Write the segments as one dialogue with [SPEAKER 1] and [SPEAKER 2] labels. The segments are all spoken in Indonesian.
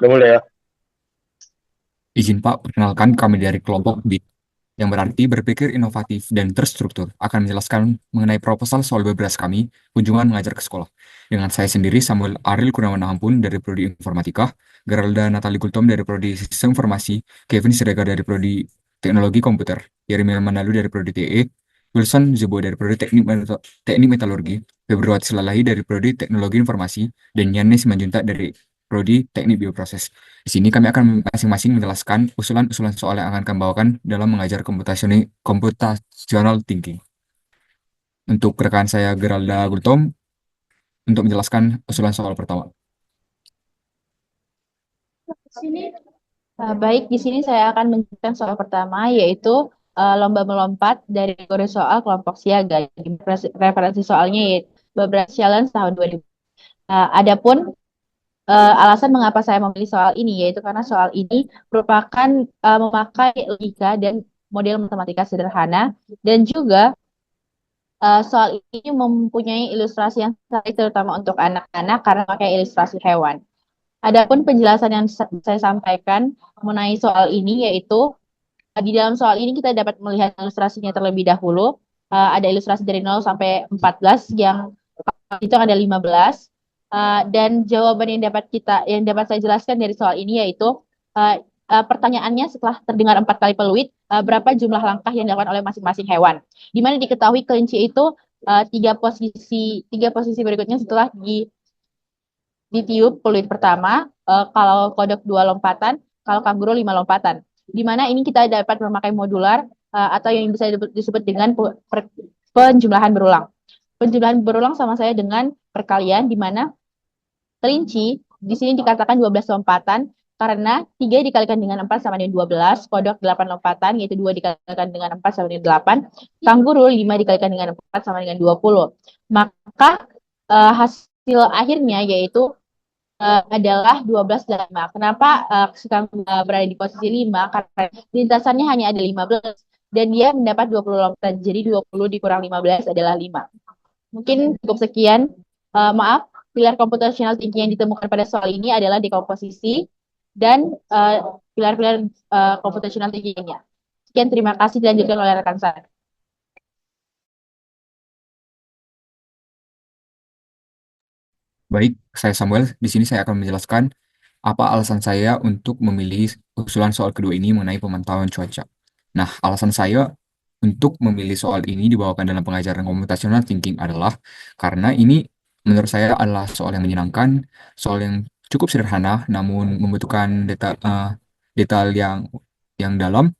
[SPEAKER 1] Udah mulai ya?
[SPEAKER 2] Izin Pak, perkenalkan kami dari kelompok B, yang berarti berpikir inovatif dan terstruktur, akan menjelaskan mengenai proposal soal bebas kami, kunjungan mengajar ke sekolah. Dengan saya sendiri, Samuel Ariel Kurniawan Ampun dari Prodi Informatika, Geralda Natali Gultom dari Prodi Sistem Informasi, Kevin Siregar dari Prodi Teknologi Komputer, Yeremia Manalu dari Prodi TE, Wilson Zubo dari Prodi Teknik Metalurgi, Februari Silalahi dari Prodi Teknologi Informasi, dan Yanis Manjuntak dari Prodi Teknik Bioproses. Di sini kami akan masing-masing menjelaskan usulan-usulan soal yang akan kami bawakan dalam mengajar computational thinking. Untuk rekan saya Geralda Gultom untuk menjelaskan usulan soal pertama.
[SPEAKER 3] Baik, di sini saya akan menjelaskan soal pertama, yaitu lomba melompat dari kategori soal kelompok siaga. Jadi, referensi soalnya yaitu beberapa challenge tahun 2000. Adapun alasan mengapa saya memilih soal ini, yaitu karena soal ini merupakan memakai logika dan model matematika sederhana, dan juga soal ini mempunyai ilustrasi yang sangat terutama untuk anak-anak karena pakai ilustrasi hewan. Adapun penjelasan yang saya sampaikan mengenai soal ini yaitu di dalam soal ini kita dapat melihat ilustrasinya terlebih dahulu. Ada ilustrasi dari 0 sampai 14 yang itu ada 15. Dan jawaban yang dapat saya jelaskan dari soal ini yaitu uh, pertanyaannya setelah terdengar 4 kali peluit, berapa jumlah langkah yang dilakukan oleh masing-masing hewan. Di mana diketahui kelinci itu tiga posisi berikutnya setelah ditiup peluit pertama, kalau kodok 2 lompatan, kalau kanguru 5 lompatan. Di mana ini kita dapat memakai modular atau yang bisa disebut dengan penjumlahan berulang. Penjumlahan berulang sama saya dengan perkalian, di mana kelinci di sini dikatakan 12 lompatan karena 3 dikalikan dengan 4 sama dengan 12, kodok 8 lompatan, yaitu 2 dikalikan dengan 4 sama dengan 8, kanguru 5 dikalikan dengan 4 sama dengan 20. Maka hasil akhirnya yaitu adalah 12 dan 5. Kenapa sekarang berada di posisi 5? Karena lintasannya hanya ada 15 dan dia mendapat 20 lompatan. Jadi 20 dikurang 15 adalah 5. Mungkin cukup sekian. Maaf, pilar computational thinking yang ditemukan pada soal ini adalah dekomposisi dan pilar-pilar computational thinking-nya. Sekian, terima kasih dilanjutkan oleh rekan saya.
[SPEAKER 2] Baik, saya Samuel. Di sini saya akan menjelaskan apa alasan saya untuk memilih usulan soal kedua ini mengenai pemantauan cuaca. Nah, alasan saya untuk memilih soal ini dibawakan dalam pengajaran computational thinking adalah karena ini menurut saya adalah soal yang menyenangkan, soal yang cukup sederhana, namun membutuhkan detail yang dalam.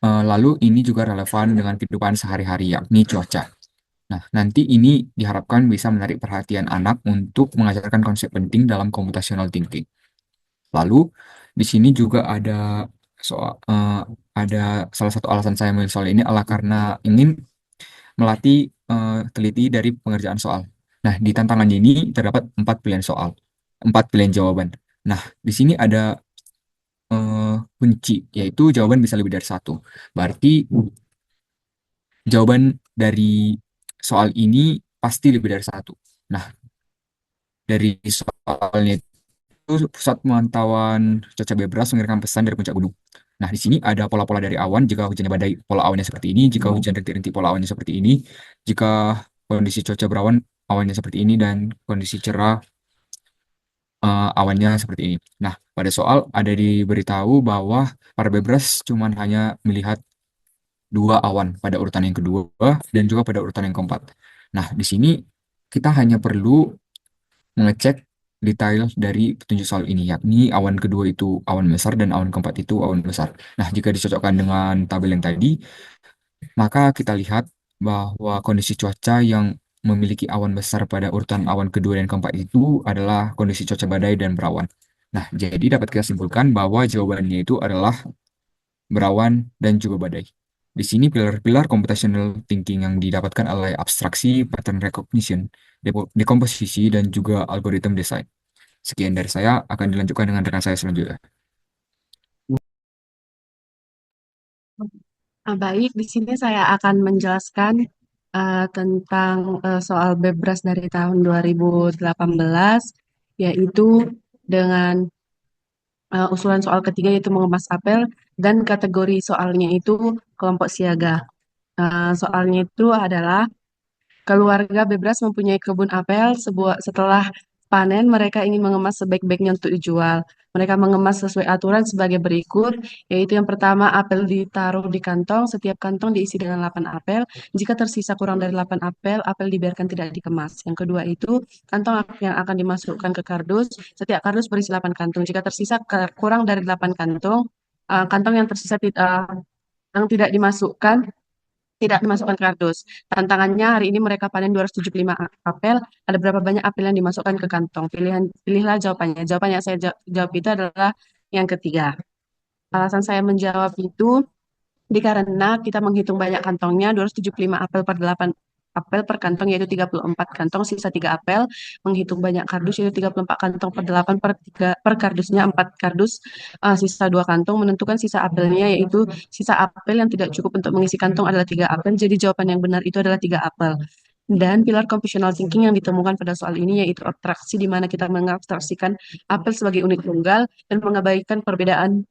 [SPEAKER 2] Lalu ini juga relevan dengan kehidupan sehari-hari, yakni cuaca. Nah, nanti ini diharapkan bisa menarik perhatian anak untuk mengajarkan konsep penting dalam computational thinking. Lalu di sini juga soal eh, ada salah satu alasan saya memilih soal ini adalah karena ingin melatih teliti dari pengerjaan soal. Nah, di tantangan ini terdapat 4 pilihan soal, 4 pilihan jawaban. Nah, di sini ada kunci, yaitu jawaban bisa lebih dari satu. Berarti jawaban dari soal ini pasti lebih dari satu. Nah, dari soalnya itu pusat pemantauan cuaca bebras mengirimkan pesan dari puncak gunung. Nah, di sini ada pola-pola dari awan. Jika hujannya badai, pola awannya seperti ini. Jika hujan rintik-rintik, pola awannya seperti ini. Jika kondisi cuaca berawan, awannya seperti ini. Dan kondisi cerah, awannya seperti ini. Nah, pada soal ada diberitahu bahwa para bebras cuma hanya melihat 2 awan pada urutan yang kedua dan juga pada urutan yang keempat. Nah, di sini kita hanya perlu mengecek detail dari petunjuk soal ini, yakni awan kedua itu awan besar dan awan keempat itu awan besar. Nah, jika dicocokkan dengan tabel yang tadi, maka kita lihat bahwa kondisi cuaca yang memiliki awan besar pada urutan awan kedua dan keempat itu adalah kondisi cuaca badai dan berawan. Nah, jadi dapat kita simpulkan bahwa jawabannya itu adalah berawan dan juga badai. Di sini pilar-pilar computational thinking yang didapatkan oleh abstraksi, pattern recognition, dekomposisi, dan juga algoritma desain. Sekian dari saya, akan dilanjutkan dengan rekan saya selanjutnya.
[SPEAKER 4] Baik, di sini saya akan menjelaskan tentang soal Bebras dari tahun 2018, yaitu dengan usulan soal ketiga yaitu mengemas apel, dan kategori soalnya itu kelompok siaga. Soalnya itu adalah keluarga Bebras mempunyai kebun apel. Setelah panen, mereka ingin mengemas sebaik-baiknya untuk dijual. Mereka mengemas sesuai aturan sebagai berikut, yaitu yang pertama, apel ditaruh di kantong. Setiap kantong diisi dengan 8 apel. Jika tersisa kurang dari 8 apel, apel dibiarkan tidak dikemas. Yang kedua itu, kantong yang akan dimasukkan ke kardus. Setiap kardus berisi 8 kantung. Jika tersisa kurang dari 8 kantung, kantong yang tersisa yang tidak dimasukkan kardus. Tantangannya hari ini mereka panen 275 apel. Ada berapa banyak apel yang dimasukkan ke kantong? Pilihlah jawabannya. Jawaban yang saya jawab itu adalah yang ketiga. Alasan saya menjawab itu karena kita menghitung banyak kantongnya, 275 apel per 8 apel per kantong yaitu 34 kantong, sisa 3 apel. Menghitung banyak kardus yaitu 34 kantong per 8 per kardusnya 4 kardus, sisa 2 kantong. Menentukan sisa apelnya yaitu sisa apel yang tidak cukup untuk mengisi kantong adalah 3 apel. Jadi jawaban yang benar itu adalah 3 apel. Dan pilar computational thinking yang ditemukan pada soal ini yaitu abstraksi, di mana kita mengabstraksikan apel sebagai unit tunggal dan mengabaikan perbedaan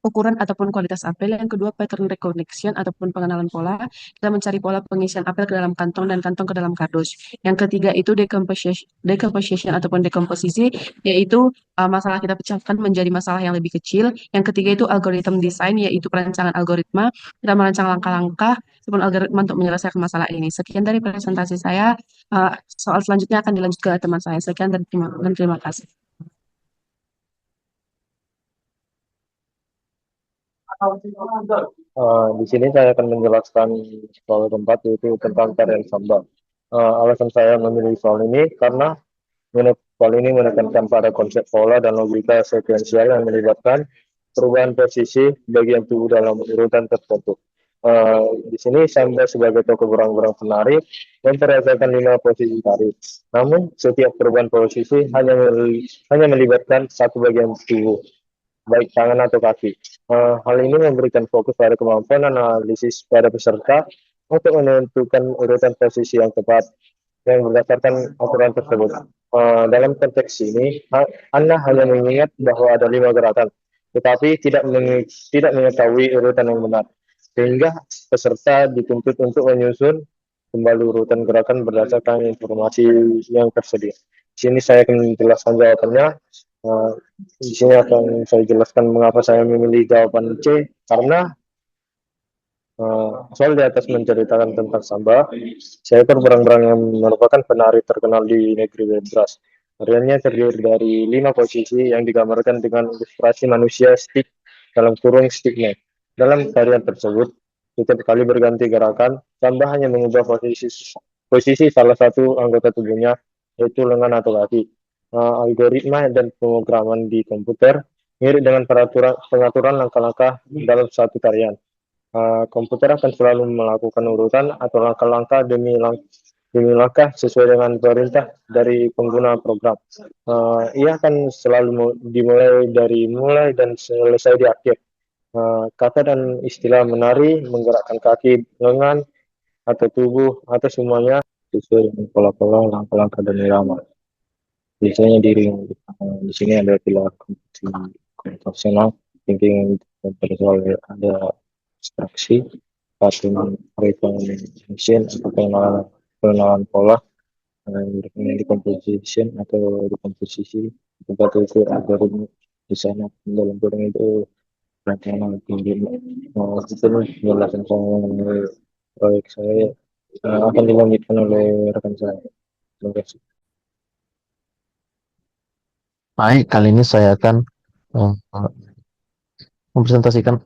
[SPEAKER 4] ukuran ataupun kualitas apel. Yang kedua, pattern recognition ataupun pengenalan pola. Kita mencari pola pengisian apel ke dalam kantong dan kantong ke dalam kardus. Yang ketiga itu decomposition ataupun dekomposisi, yaitu masalah kita pecahkan menjadi masalah yang lebih kecil. Yang ketiga itu algorithm design, yaitu perancangan algoritma. Kita merancang langkah-langkah ataupun algoritma untuk menyelesaikan masalah ini. Sekian dari presentasi saya. Soal selanjutnya akan dilanjutkan oleh teman saya. Sekian dan terima kasih.
[SPEAKER 1] Di sini saya akan menjelaskan soal keempat, yaitu tentang tarian samba. Alasan saya memilih soal ini karena soal ini menekankan pada konsep pola dan logika sekuensial yang melibatkan perubahan posisi bagian tubuh dalam urutan tertentu. Di sini samba sebagai tokoh berang-berang penari memperagakan 5 posisi tari. Namun setiap perubahan posisi hanya melibatkan satu bagian tubuh, baik tangan atau kaki. Hal ini memberikan fokus pada kemampuan analisis pada peserta untuk menentukan urutan posisi yang tepat yang berdasarkan aturan tersebut. Dalam konteks ini, Anda hanya mengingat bahwa ada 5 gerakan, tetapi tidak mengetahui urutan yang benar, sehingga peserta dituntut untuk menyusun kembali urutan gerakan berdasarkan informasi yang tersedia. Di sini saya akan menjelaskan jawabannya. Di sini akan saya jelaskan mengapa saya memilih jawaban C, karena soal di atas menceritakan tentang samba, seekor berang-berang yang merupakan penari terkenal di negeri Bebras. Tariannya terdiri dari 5 posisi yang digambarkan dengan ilustrasi manusia stick dalam kurung stickman. Dalam tarian tersebut, setiap kali berganti gerakan, samba hanya mengubah posisi salah satu anggota tubuhnya, yaitu lengan atau kaki. Algoritma dan pemrograman di komputer mirip dengan pengaturan langkah-langkah dalam satu tarian. Komputer akan selalu melakukan urutan atau langkah-langkah demi langkah sesuai dengan perintah dari pengguna program. Ia akan selalu mulai dan selesai di akhir. Kata dan istilah menari, menggerakkan kaki, lengan, atau tubuh, atau semuanya sesuai dengan pola-pola, langkah-langkah dan irama. Biasanya di sini ada pilar komputasional, thinking, ada abstraksi, pattern recognition atau pengenalan pola, decomposition atau dekomposisi, tempat itu algoritma di sana dalam kurung itu rancangan tinggi. Itu penjelasan saya mengenai proyek saya, akan dilanjutkan oleh rekan saya. Terima kasih.
[SPEAKER 5] Baik, kali ini saya akan eh, mempresentasikan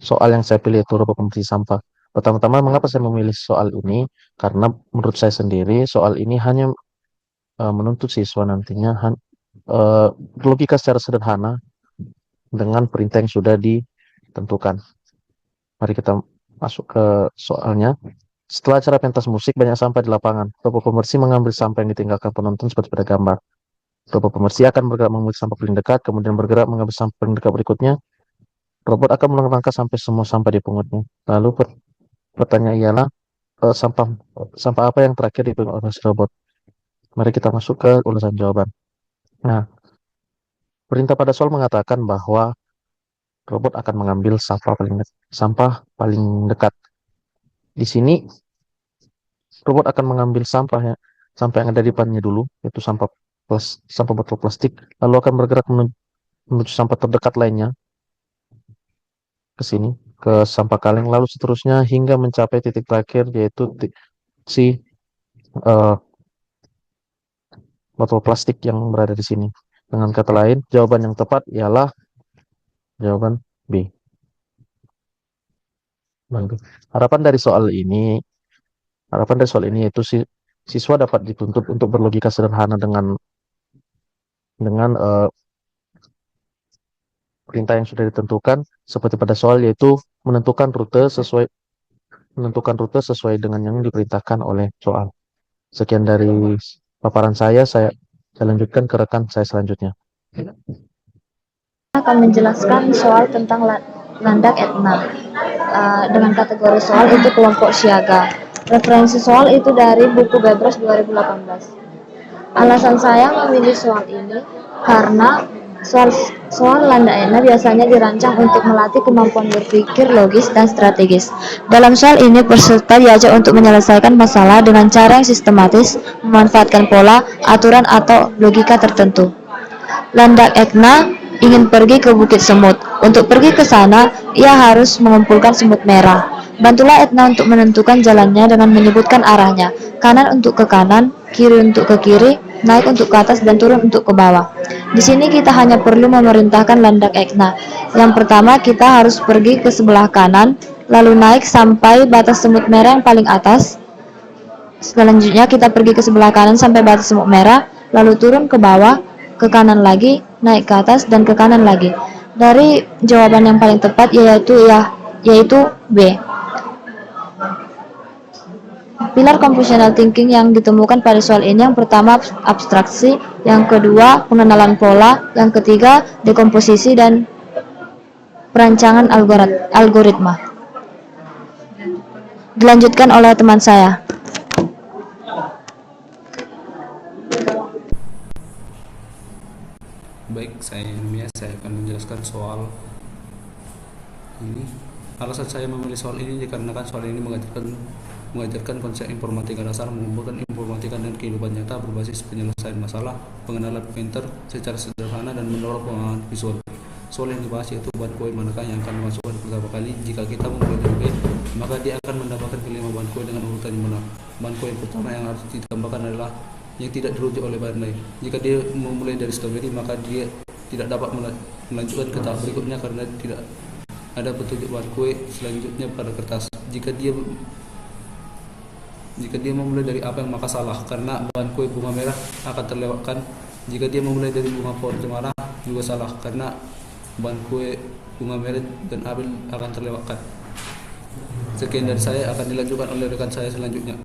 [SPEAKER 5] soal yang saya pilih, yaitu rupa kompetisi sampah. Pertama-tama, mengapa saya memilih soal ini? Karena menurut saya sendiri, soal ini hanya menuntut siswa nantinya logika secara sederhana dengan perintah yang sudah ditentukan. Mari kita masuk ke soalnya. Setelah acara pentas musik, banyak sampah di lapangan. Robot pembersih mengambil sampah yang ditinggalkan penonton seperti pada gambar. Robot pembersih akan bergerak mengambil sampah paling dekat, kemudian bergerak mengambil sampah paling dekat berikutnya. Robot akan mengulang langkah sampai semua sampah dipungutnya. Lalu pertanyaan ialah sampah sampah apa yang terakhir dipungut oleh si robot? Mari kita masuk ke ulasan jawaban. Nah, Perintah pada soal mengatakan bahwa robot akan mengambil sampah paling dekat. Di sini robot akan mengambil sampah yang ada di depannya dulu, yaitu sampah botol plastik, lalu akan bergerak menuju sampah terdekat lainnya ke sini, ke sampah kaleng, lalu seterusnya hingga mencapai titik terakhir, yaitu si eh, botol plastik yang berada di sini. Dengan kata lain, jawaban yang tepat ialah jawaban B. Bantu. Harapan dari soal ini yaitu siswa dapat dituntut untuk berlogika sederhana dengan perintah yang sudah ditentukan seperti pada soal, yaitu menentukan rute sesuai dengan yang diperintahkan oleh soal. Sekian dari paparan saya lanjutkan ke rekan saya selanjutnya.
[SPEAKER 6] Akan menjelaskan soal tentang landak etna. Dengan kategori soal itu kelompok siaga. Referensi soal itu dari buku Bebras 2018. Alasan saya memilih soal ini karena soal landak etna biasanya dirancang untuk melatih kemampuan berpikir logis dan strategis. Dalam soal ini peserta diajak untuk menyelesaikan masalah dengan cara yang sistematis, memanfaatkan pola, aturan atau logika tertentu. Landak etna ingin pergi ke Bukit Semut. Untuk pergi ke sana, ia harus mengumpulkan semut merah. Bantulah Etna untuk menentukan jalannya dengan menyebutkan arahnya. Kanan untuk ke kanan, kiri untuk ke kiri, naik untuk ke atas dan turun untuk ke bawah. Di sini kita hanya perlu memerintahkan landak Etna. Yang pertama, kita harus pergi ke sebelah kanan, lalu naik sampai batas semut merah yang paling atas. Selanjutnya kita pergi ke sebelah kanan sampai batas semut merah, lalu turun ke bawah, ke kanan lagi, naik ke atas, dan ke kanan lagi. Dari jawaban yang paling tepat yaitu B. Pilar computational thinking yang ditemukan pada soal ini, yang pertama abstraksi, yang kedua pengenalan pola, yang ketiga dekomposisi dan perancangan algoritma. Dilanjutkan oleh teman saya.
[SPEAKER 7] Baik, saya akan menjelaskan soal ini. Alasan saya memilih soal ini dikarenakan soal ini mengajarkan konsep informatika dasar, mengumpulkan informatika dan kehidupan nyata berbasis penyelesaian masalah, pengenalan pointer secara sederhana, dan mendorong pemahaman visual. Soal yang dibahas yaitu bahan kue manakah yang akan dimasukkan pertama kali. Jika kita memulai dari B, maka dia akan mendapatkan kelima bahan kue dengan urutan yang benar. Bahan kue yang pertama yang harus ditambahkan adalah yang tidak dirujuk oleh bahan lain. Jika dia memulai dari strawberry, maka dia tidak dapat melanjutkan ke tahap berikutnya karena tidak ada petunjuk bahan kue selanjutnya pada kertas. Jika dia memulai dari apel, maka salah karena bahan kue bunga merah akan terlewatkan. Jika dia memulai dari bunga pohon cemara, juga salah karena bahan kue bunga merah dan apel akan terlewatkan. Sekian dari saya, akan dilanjutkan oleh rekan saya selanjutnya.